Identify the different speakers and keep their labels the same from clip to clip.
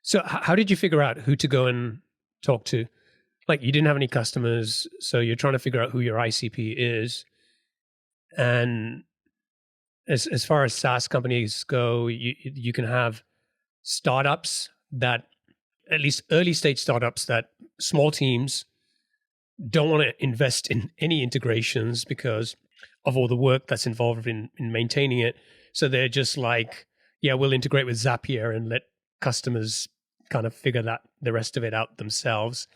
Speaker 1: So how did you figure out who to go and talk to? Like you didn't have any customers, so you're trying to figure out who your ICP is. And as far as SaaS companies go, you can have startups that, at least early stage startups, that small teams don't want to invest in any integrations because of all the work that's involved in maintaining it. So they're just like, yeah, we'll integrate with Zapier and let customers kind of figure the rest of it out themselves.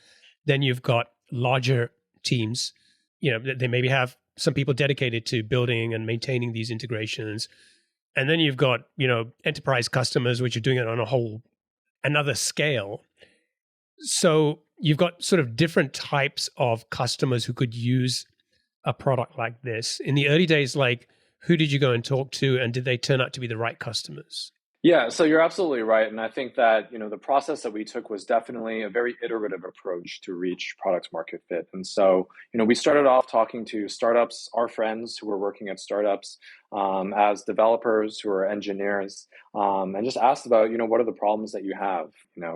Speaker 1: Then you've got larger teams, they maybe have some people dedicated to building and maintaining these integrations. And then you've got, enterprise customers, which are doing it on another scale. So you've got sort of different types of customers who could use a product like this. In the early days, like, who did you go and talk to, and did they turn out to be the right customers?
Speaker 2: Yeah, so you're absolutely right. And I think that, the process that we took was definitely a very iterative approach to reach product market fit. And so, we started off talking to startups, our friends who were working at startups, as developers who are engineers, and just asked about, what are the problems that you have,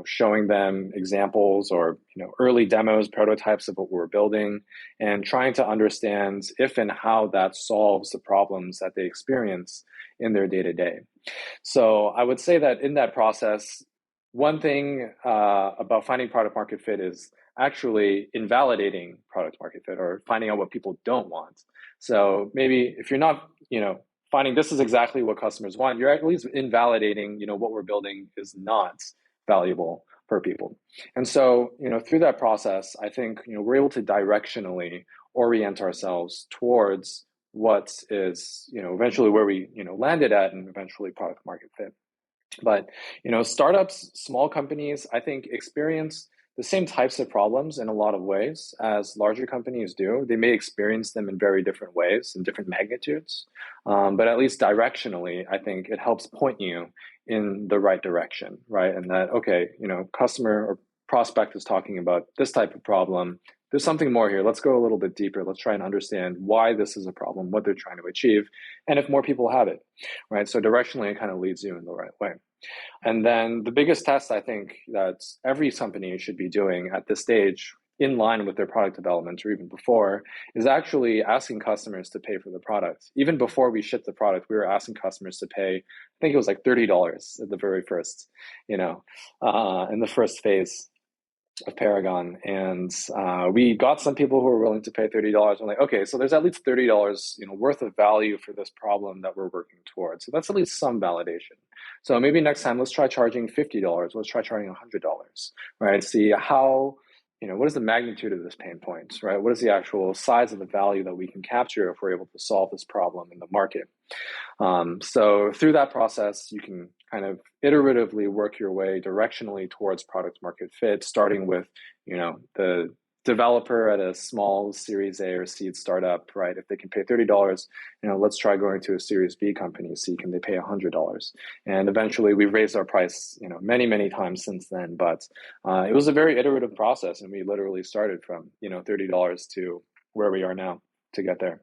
Speaker 2: showing them examples or, early demos, prototypes of what we're building, and trying to understand if and how that solves the problems that they experience in their day-to-day. So I would say that in that process, one thing about finding product market fit is actually invalidating product market fit or finding out what people don't want. So maybe if you're not, finding this is exactly what customers want, you're at least invalidating, what we're building is not valuable for people. And so, through that process, I think, we're able to directionally orient ourselves towards what is, eventually where we, landed at, and eventually product market fit. But, startups, small companies, I think experience the same types of problems in a lot of ways as larger companies do. They may experience them in very different ways, in different magnitudes. But at least directionally, I think it helps point you in the right direction, right? And that, okay, customer or prospect is talking about this type of problem. There's something more here. Let's go a little bit deeper. Let's try and understand why this is a problem, what they're trying to achieve, and if more people have it, right? So directionally, it kind of leads you in the right way. And then the biggest test I think that every company should be doing at this stage, in line with their product development or even before, is actually asking customers to pay for the product. Even before we shipped the product, we were asking customers to pay, I think it was like $30 at the very first, in the first phase of Paragon. And we got some people who were willing to pay $30. I'm like, okay, so there's at least $30, worth of value for this problem that we're working towards. So that's at least some validation. So maybe next time, let's try charging $50. Let's try charging $100, right? See how, what is the magnitude of this pain point, right? What is the actual size of the value that we can capture if we're able to solve this problem in the market? So through that process, you can kind of iteratively work your way directionally towards product market fit, starting with, the developer at a small Series A or seed startup, right? If they can pay $30, let's try going to a Series B company. See, can they pay $100? And eventually we've raised our price, many, many times since then. But it was a very iterative process. And we literally started from, $30 to where we are now to get there.